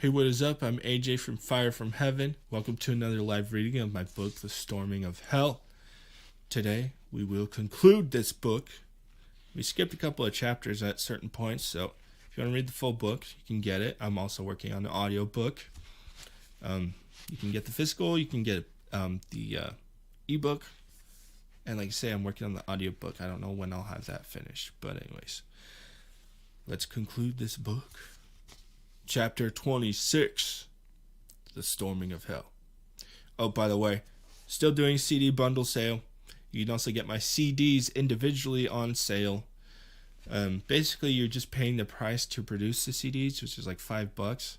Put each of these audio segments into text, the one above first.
Hey, what is up? I'm AJ from Fire from Heaven. Welcome to another live reading of my book, The Storming of Hell. Today, we will conclude this book. We skipped a couple of chapters at certain points, so if you want to read the full book, you can get it. I'm also working on an audio book. You can get the physical, you can get the ebook, and like I say, I'm working on the audio book. I don't know when I'll have that finished, but anyways, let's conclude this book. Chapter 26, The Storming of Hell. Oh, by the way, still doing CD bundle sale. You can also get my CDs individually on sale. Basically, you're just paying the price to produce the CDs, which is like $5,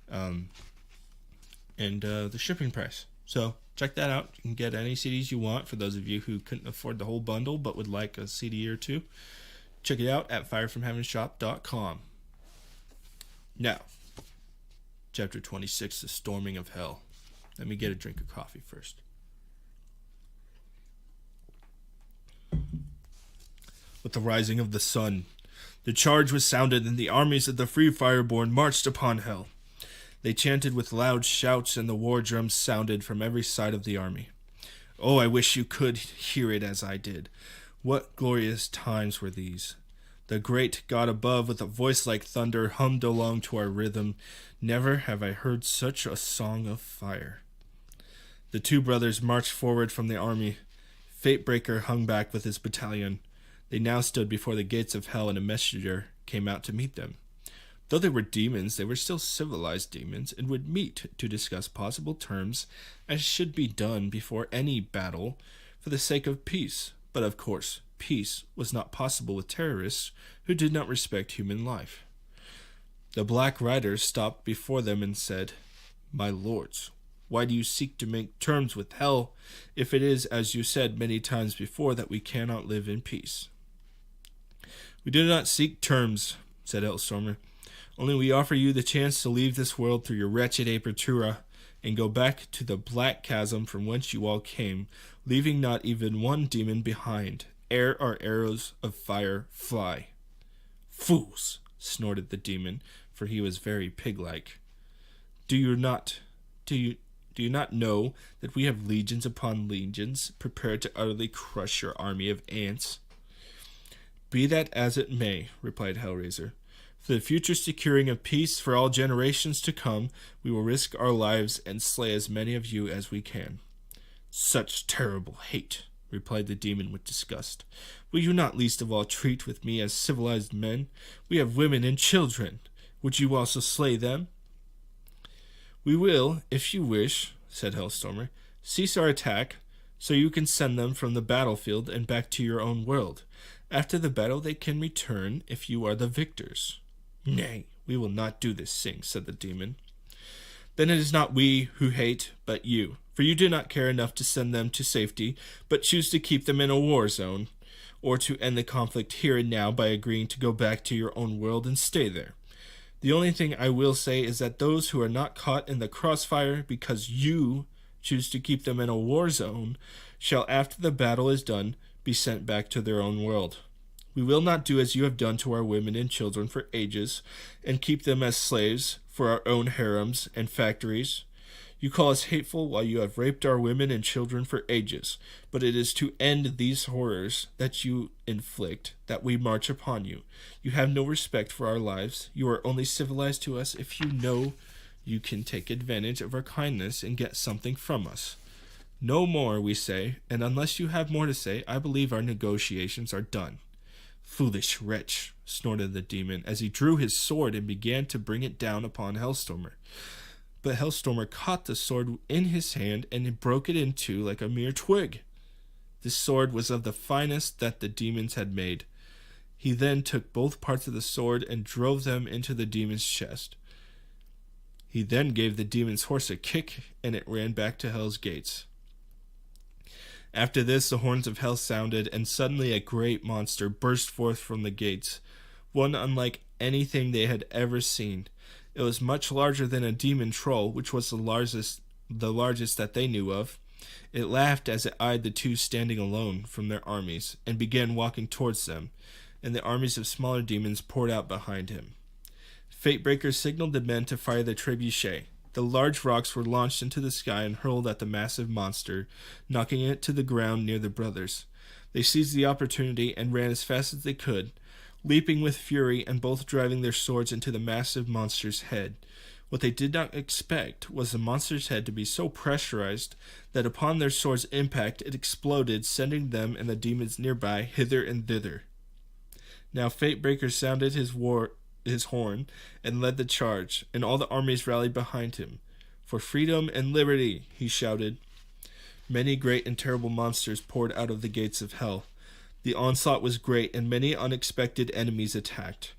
and the shipping price. So check that out. You can get any CDs you want for those of you who couldn't afford the whole bundle but would like a CD or two. Check it out at firefromheavenshop.com. Now, chapter 26, The Storming of Hell. Let me get a drink of coffee first. With the rising of the sun, the charge was sounded, and the armies of the free Fireborn marched upon Hell. They chanted with loud shouts, and the war drums sounded from every side of the army. Oh, I wish you could hear it as I did. What glorious times were these! The great God above, with a voice like thunder, hummed along to our rhythm. Never have I heard such a song of fire. The two brothers marched forward from the army. Fatebreaker hung back with his battalion. They now stood before the gates of Hell, and a messenger came out to meet them. Though they were demons, they were still civilized demons, and would meet to discuss possible terms as should be done before any battle for the sake of peace. But of course, peace was not possible with terrorists who did not respect human life. The Black Riders stopped before them and said, "My lords, why do you seek to make terms with Hell, if it is, as you said many times before, that we cannot live in peace?" "We do not seek terms," said Hellstormer. "Only we offer you the chance to leave this world through your wretched Apertura and go back to the black chasm from whence you all came, leaving not even one demon behind, ere our arrows of fire fly." "Fools!" snorted the demon, for he was very pig-like. Do you not know that we have legions upon legions prepared to utterly crush your army of ants?" "Be that as it may," replied Hellraiser. "For the future securing of peace for all generations to come, we will risk our lives and slay as many of you as we can." "Such terrible hate," replied the demon with disgust. "Will you not least of all treat with me as civilized men? We have women and children. Would you also slay them?" "We will, if you wish," said Hellstormer. "Cease our attack, so you can send them from the battlefield and back to your own world. After the battle they can return if you are the victors." "Nay, we will not do this thing," said the demon. "Then it is not we who hate, but you, for you do not care enough to send them to safety, but choose to keep them in a war zone, or to end the conflict here and now by agreeing to go back to your own world and stay there. The only thing I will say is that those who are not caught in the crossfire because you choose to keep them in a war zone shall, after the battle is done, be sent back to their own world. We will not do as you have done to our women and children for ages, and keep them as slaves for our own harems and factories. You call us hateful while you have raped our women and children for ages, but it is to end these horrors that you inflict that we march upon you. You have no respect for our lives. You are only civilized to us if you know you can take advantage of our kindness and get something from us. No more, we say, and unless you have more to say, I believe our negotiations are done." "Foolish wretch," snorted the demon, as he drew his sword and began to bring it down upon Hellstormer. But Hellstormer caught the sword in his hand and broke it in two like a mere twig. This sword was of the finest that the demons had made. He then took both parts of the sword and drove them into the demon's chest. He then gave the demon's horse a kick, and it ran back to Hell's gates. After this, the horns of Hell sounded, and suddenly a great monster burst forth from the gates, one unlike anything they had ever seen. It was much larger than a demon troll, which was the largest that they knew of. It laughed as it eyed the two standing alone from their armies, and began walking towards them, and the armies of smaller demons poured out behind him. Fatebreaker signaled the men to fire the trebuchet. The large rocks were launched into the sky and hurled at the massive monster, knocking it to the ground near the brothers. They seized the opportunity and ran as fast as they could, leaping with fury and both driving their swords into the massive monster's head. What they did not expect was the monster's head to be so pressurized that upon their sword's impact it exploded, sending them and the demons nearby hither and thither. Now Fatebreaker sounded his horn and led the charge, and all the armies rallied behind him. "For freedom and liberty," he shouted. Many great and terrible monsters poured out of the gates of hell. The onslaught was great, and many unexpected enemies attacked.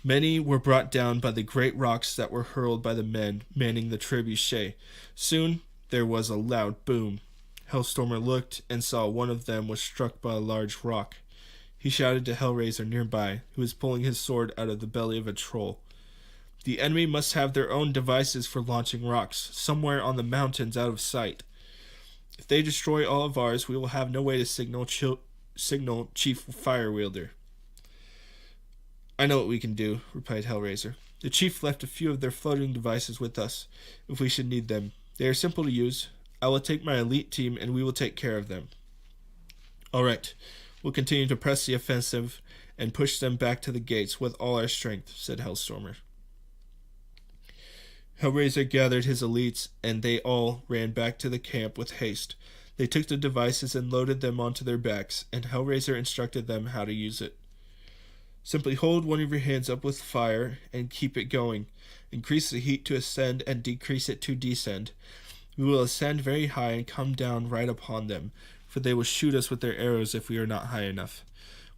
Many were brought down by the great rocks that were hurled by the men manning the trebuchet. Soon there was a loud boom. Hellstormer looked and saw one of them was struck by a large rock. He shouted to Hellraiser nearby, who was pulling his sword out of the belly of a troll. "The enemy must have their own devices for launching rocks, somewhere on the mountains out of sight. If they destroy all of ours, we will have no way to signal Chief Firewielder." "I know what we can do," replied Hellraiser. "The chief left a few of their floating devices with us, if we should need them. They are simple to use. I will take my elite team, and we will take care of them." "All right. We'll continue to press the offensive and push them back to the gates with all our strength," said Hellstormer. Hellraiser gathered his elites, and they all ran back to the camp with haste. They took the devices and loaded them onto their backs, and Hellraiser instructed them how to use it. "Simply hold one of your hands up with fire and keep it going. Increase the heat to ascend and decrease it to descend. We will ascend very high and come down right upon them, for they will shoot us with their arrows if we are not high enough.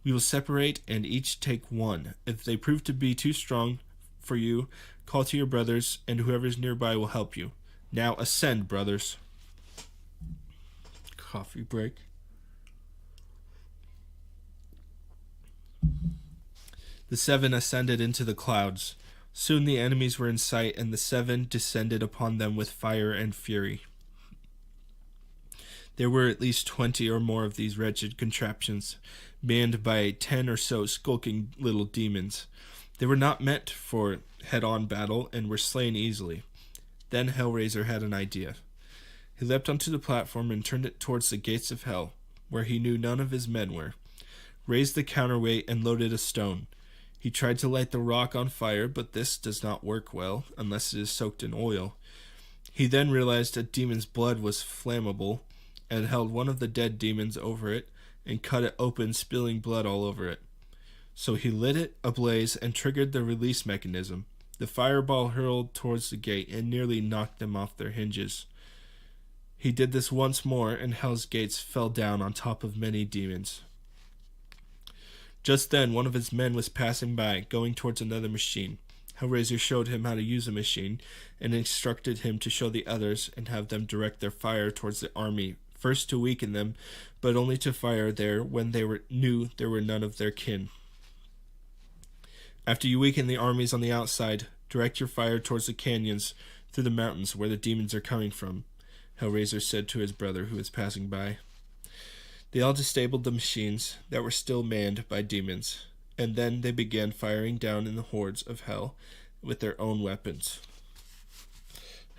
We will separate and each take one. If they prove to be too strong for you, call to your brothers, and whoever is nearby will help you. Now ascend, brothers." Coffee break. The seven ascended into the clouds. Soon the enemies were in sight, and the seven descended upon them with fire and fury. There were at least 20 or more of these wretched contraptions, manned by 10 or so skulking little demons. They were not meant for head-on battle and were slain easily. Then Hellraiser had an idea. He leapt onto the platform and turned it towards the gates of hell, where he knew none of his men were, raised the counterweight, and loaded a stone. He tried to light the rock on fire, but this does not work well unless it is soaked in oil. He then realized a demon's blood was flammable, and held one of the dead demons over it and cut it open, spilling blood all over it. So he lit it ablaze and triggered the release mechanism. The fireball hurled towards the gate and nearly knocked them off their hinges. He did this once more, and Hell's gates fell down on top of many demons. Just then, one of his men was passing by, going towards another machine. Hellraiser showed him how to use a machine, and instructed him to show the others and have them direct their fire towards the army, first to weaken them, but only to fire there when they knew there were none of their kin. After you weaken the armies on the outside, direct your fire towards the canyons through the mountains where the demons are coming from, Hellraiser said to his brother who was passing by. They all disabled the machines that were still manned by demons, and then they began firing down in the hordes of hell with their own weapons.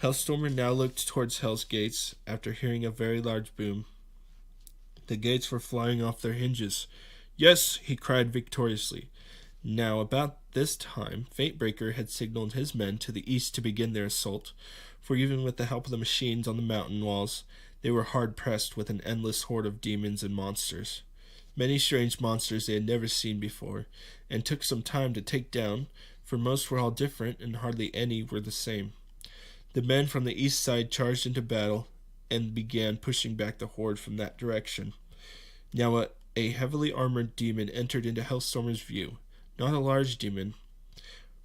Hellstormer now looked towards Hell's gates after hearing a very large boom. The gates were flying off their hinges. "Yes!" he cried victoriously. Now, about this time, Fatebreaker had signaled his men to the east to begin their assault, for even with the help of the machines on the mountain walls, they were hard-pressed with an endless horde of demons and monsters. Many strange monsters they had never seen before, and took some time to take down, for most were all different, and hardly any were the same. The men from the east side charged into battle, and began pushing back the horde from that direction. Now a heavily armored demon entered into Hellstormer's view, not a large demon,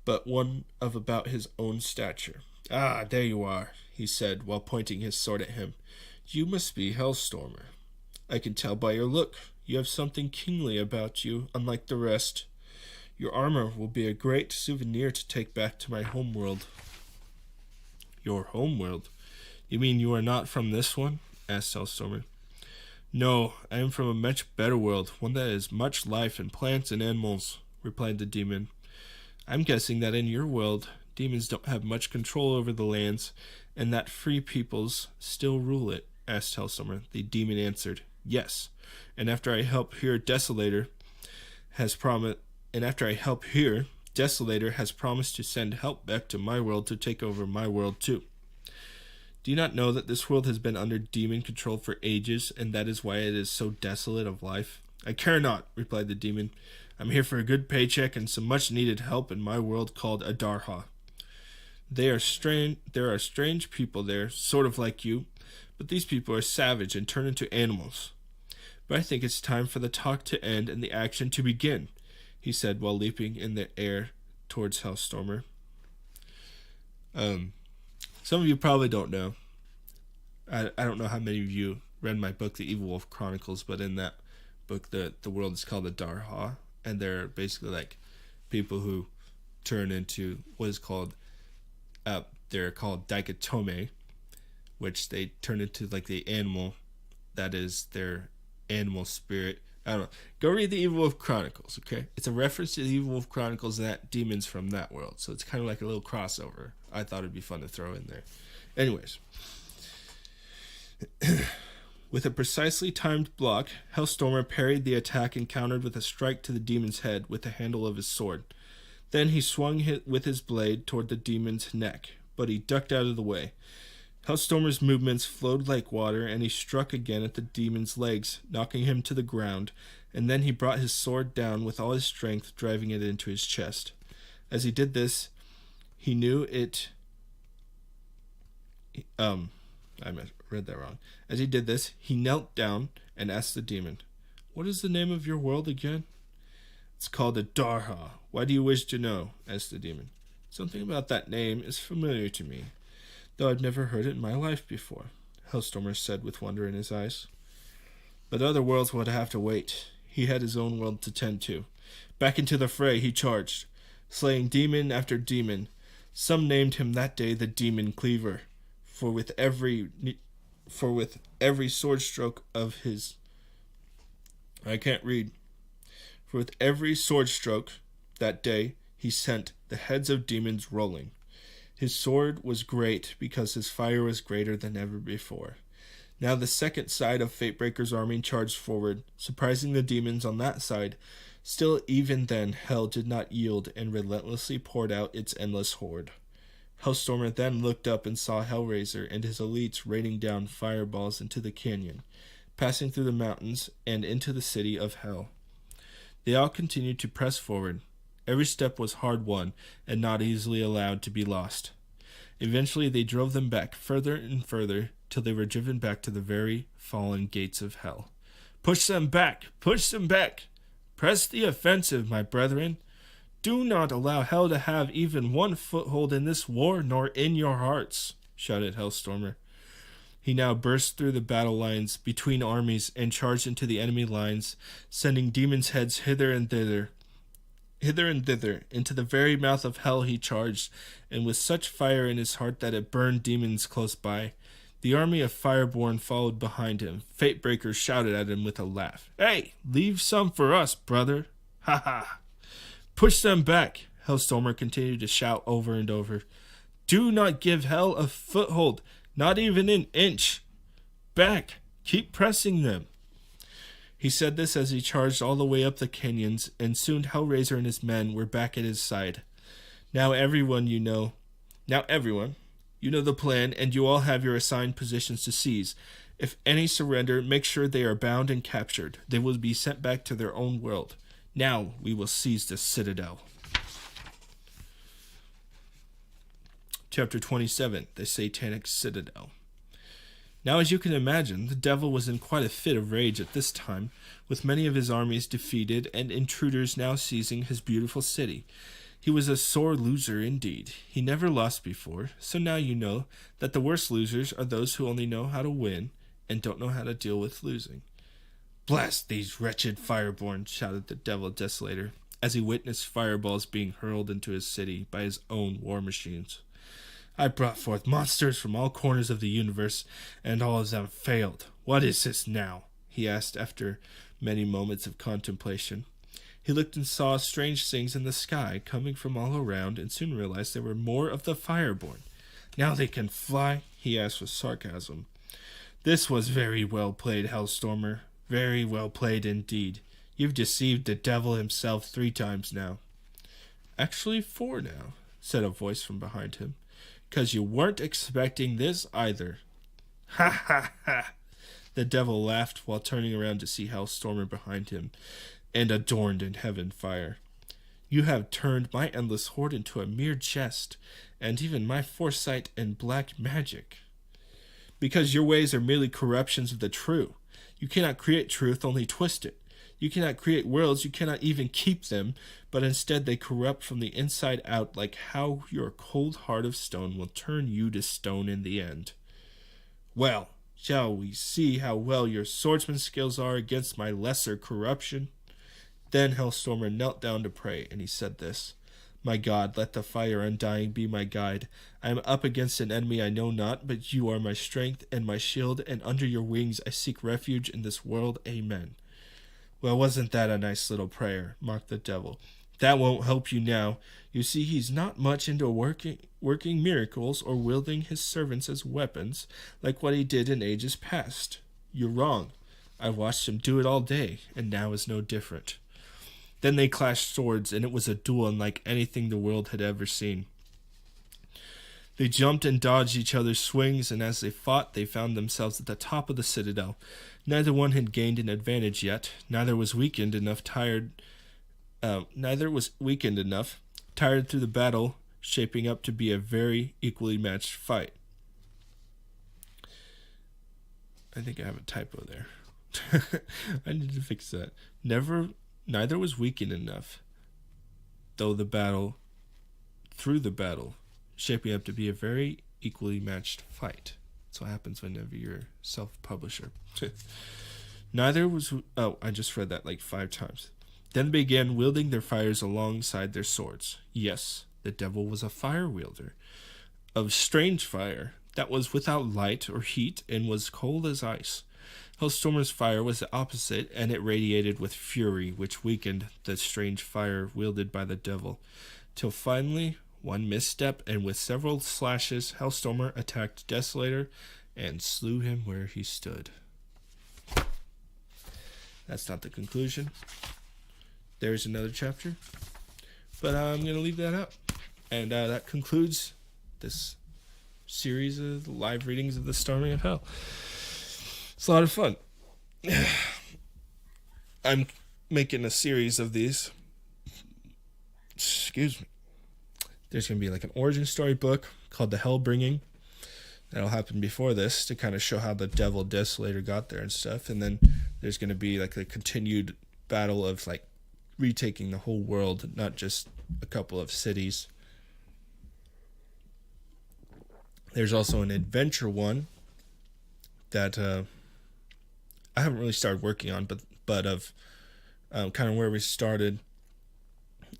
but one of about his own stature. "Ah, there you are," he said, while pointing his sword at him. "You must be Hellstormer. I can tell by your look. You have something kingly about you, unlike the rest. Your armor will be a great souvenir to take back to my homeworld." "Your homeworld? You mean you are not from this one?" asked Hellstormer. "No, I am from a much better world, one that has much life and plants and animals," replied the demon. I'm guessing that in your world, demons don't have much control over the lands, and that free peoples still rule it, asked Hellstormer. The demon answered, yes. And after I help here, Desolator has promised to send help back to my world to take over my world too. Do you not know that this world has been under demon control for ages, and that is why it is so desolate of life? I care not, replied the demon. I'm here for a good paycheck and some much-needed help in my world called Adarha. There are strange people there, sort of like you, but these people are savage and turn into animals. But I think it's time for the talk to end and the action to begin, he said while leaping in the air towards Hellstormer. Some of you probably don't know. I don't know how many of you read my book, The Evil Wolf Chronicles, but in that book, the world is called Adarha, and they're basically like people who turn into what is called, they're called Daikatome, which they turn into like the animal that is their animal spirit. I don't know. Go read The Evil Wolf Chronicles, okay? It's a reference to The Evil Wolf Chronicles and that demons from that world. So it's kind of like a little crossover. I thought it'd be fun to throw in there. Anyways. With a precisely timed block, Hellstormer parried the attack and countered with a strike to the demon's head with the handle of his sword. Then he swung with his blade toward the demon's neck, but he ducked out of the way. Hellstormer's movements flowed like water, and he struck again at the demon's legs, knocking him to the ground, and then he brought his sword down with all his strength, driving it into his chest. As he did this, he knew it... I read that wrong. As he did this, he knelt down and asked the demon, "What is the name of your world again?" "It's called Adarha. Why do you wish to know?" asked the demon. "Something about that name is familiar to me, though I've never heard it in my life before," Hellstormer said with wonder in his eyes. But other worlds would have to wait. He had his own world to tend to. Back into the fray he charged, slaying demon after demon. Some named him that day the Demon Cleaver, for with every sword stroke of his... For with every sword stroke that day he sent the heads of demons rolling. His sword was great because his fire was greater than ever before. Now the second side of Fatebreaker's army charged forward, surprising the demons on that side. Still, even then, hell did not yield and relentlessly poured out its endless horde. Hellstormer then looked up and saw Hellraiser and his elites raining down fireballs into the canyon, passing through the mountains and into the city of Hell. They all continued to press forward. Every step was hard won and not easily allowed to be lost. Eventually they drove them back further and further till they were driven back to the very fallen gates of Hell. "Push them back! Push them back! Press the offensive, my brethren! Do not allow Hell to have even one foothold in this war, nor in your hearts," shouted Hellstormer. He now burst through the battle lines between armies and charged into the enemy lines, sending demons' heads hither and thither. Into the very mouth of Hell he charged, and with such fire in his heart that it burned demons close by. The army of Fireborn followed behind him. Fatebreaker shouted at him with a laugh. "Hey, leave some for us, brother! Ha ha! Push them back!" Hellstormer continued to shout over and over. "Do not give Hell a foothold, not even an inch. Back! Keep pressing them." He said this as he charged all the way up the canyons, and soon Hellraiser and his men were back at his side. Now everyone, you know the plan, and you all have your assigned positions to seize. If any surrender, make sure they are bound and captured. They will be sent back to their own world. Now we will seize the Citadel. Chapter 27, The Satanic Citadel. Now, as you can imagine, the devil was in quite a fit of rage at this time, with many of his armies defeated and intruders now seizing his beautiful city. He was a sore loser indeed. He never lost before, so now you know that the worst losers are those who only know how to win and don't know how to deal with losing. "Blast these wretched Fireborn!" shouted the Devil Desolator, as he witnessed fireballs being hurled into his city by his own war machines. "I brought forth monsters from all corners of the universe, and all of them failed. What is this now?" he asked after many moments of contemplation. He looked and saw strange things in the sky coming from all around, and soon realized there were more of the Fireborn. Now they can fly? He asked with sarcasm. This was very well played, Hellstormer. Very well played indeed. You've deceived the devil himself 3 times now. Actually 4 now, said a voice from behind him. 'Cause you weren't expecting this either. Ha ha ha! The devil laughed while turning around to see Hellstormer behind him, and adorned in heaven fire. You have turned my endless horde into a mere jest, and even my foresight and black magic. Because your ways are merely corruptions of the true. You cannot create truth, only twist it. You cannot create worlds, you cannot even keep them, but instead they corrupt from the inside out, like how your cold heart of stone will turn you to stone in the end. Well, shall we see how well your swordsman skills are against my lesser corruption? Then Hellstormer knelt down to pray, and he said this. My God, let the fire undying be my guide. I am up against an enemy I know not, but you are my strength and my shield, and under your wings I seek refuge in this world. Amen. Well, wasn't that a nice little prayer? Mocked the devil. That won't help you now. You see, he's not much into working miracles or wielding his servants as weapons, like what he did in ages past. You're wrong. I watched him do it all day, and now is no different. Then they clashed swords, and it was a duel unlike anything the world had ever seen. They jumped and dodged each other's swings, and as they fought, they found themselves at the top of the citadel. Neither one had gained an advantage yet. Neither was weakened enough. Tired through the battle, shaping up to be a very equally matched fight. I think I have a typo there. I need to fix that. Neither was weakened enough, through the battle, shaping up to be a very equally matched fight. That's what happens whenever you're self-publisher. I just read that like 5 times. Then began wielding their fires alongside their swords. Yes, the devil was a fire wielder, of strange fire, that was without light or heat and was cold as ice. Hellstormer's fire was the opposite, and it radiated with fury, which weakened the strange fire wielded by the devil, till finally, one misstep, and with several slashes, Hellstormer attacked Desolator and slew him where he stood. That's not the conclusion. There's another chapter, but I'm going to leave that up. And that concludes this series of live readings of The Storming of Hell. It's a lot of fun. I'm making a series of these. Excuse me. There's going to be like an origin story book called The Hellbringing. That'll happen before this to kind of show how the Devil Desolator got there and stuff. And then there's going to be like a continued battle of like retaking the whole world, not just a couple of cities. There's also an adventure one that I haven't really started working on, but of kind of where we started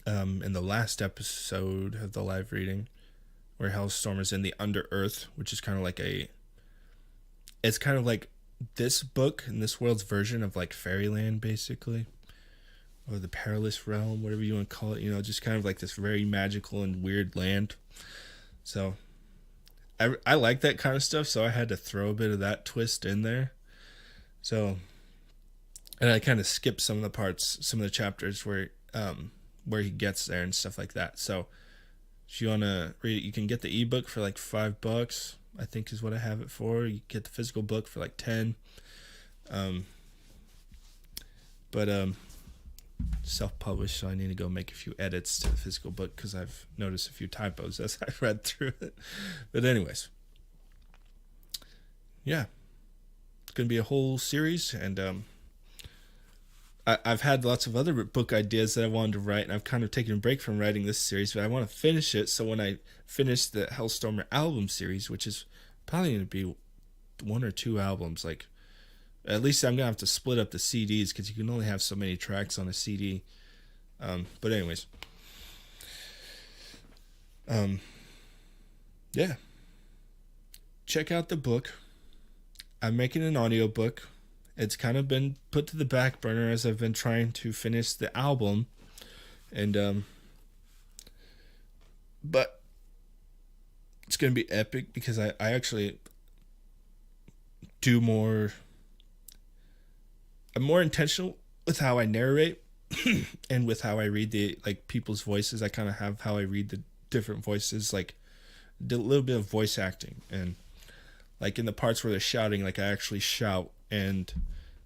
in the last episode of the live reading, where Hellstormer's in the Under-Earth, which is kind of like it's kind of like this book and this world's version of like Fairyland, basically, or the Perilous Realm, whatever you want to call it, just kind of like this very magical and weird land. So I like that kind of stuff, so I had to throw a bit of that twist in there. So, and I kind of skipped some of the parts, some of the chapters where he gets there and stuff like that. So if you want to read it, you can get the ebook for like $5, I think is what I have it for. You get the physical book for like 10. Self-published, so I need to go make a few edits to the physical book because I've noticed a few typos as I read through it. But anyways, yeah, it's going to be a whole series, and I've had lots of other book ideas that I wanted to write, and I've kind of taken a break from writing this series, but I want to finish it, so when I finish the Hellstormer album series, which is probably going to be 1 or 2 albums, like, at least I'm going to have to split up the CDs, because you can only have so many tracks on a CD, but anyways, yeah, check out the book. I'm making an audiobook. It's kind of been put to the back burner as I've been trying to finish the album And but it's gonna be epic because I actually do more. I'm more intentional with how I narrate and with how I read the like people's voices. I kind of have how I read the different voices, like a little bit of voice acting, and like in the parts where they're shouting, like I actually shout, and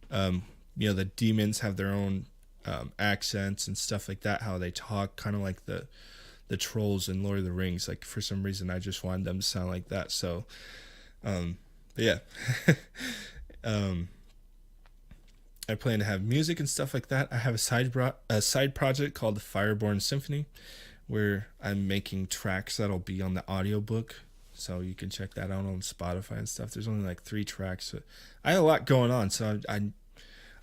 the demons have their own accents and stuff like that, how they talk, kind of like the trolls in Lord of the Rings. Like for some reason, I just wanted them to sound like that. So, but yeah. I plan to have music and stuff like that. I have a side project called the Fireborn Symphony, where I'm making tracks that'll be on the audiobook. So you can check that out on Spotify and stuff. There's only like 3 tracks. But I have a lot going on, so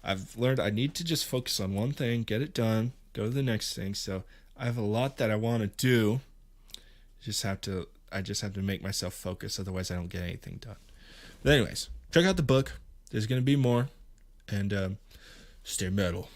I've learned I need to just focus on one thing, get it done, go to the next thing. So I have a lot that I want to do. I just have to make myself focus, otherwise I don't get anything done. But anyways, check out the book. There's gonna be more, and stay metal.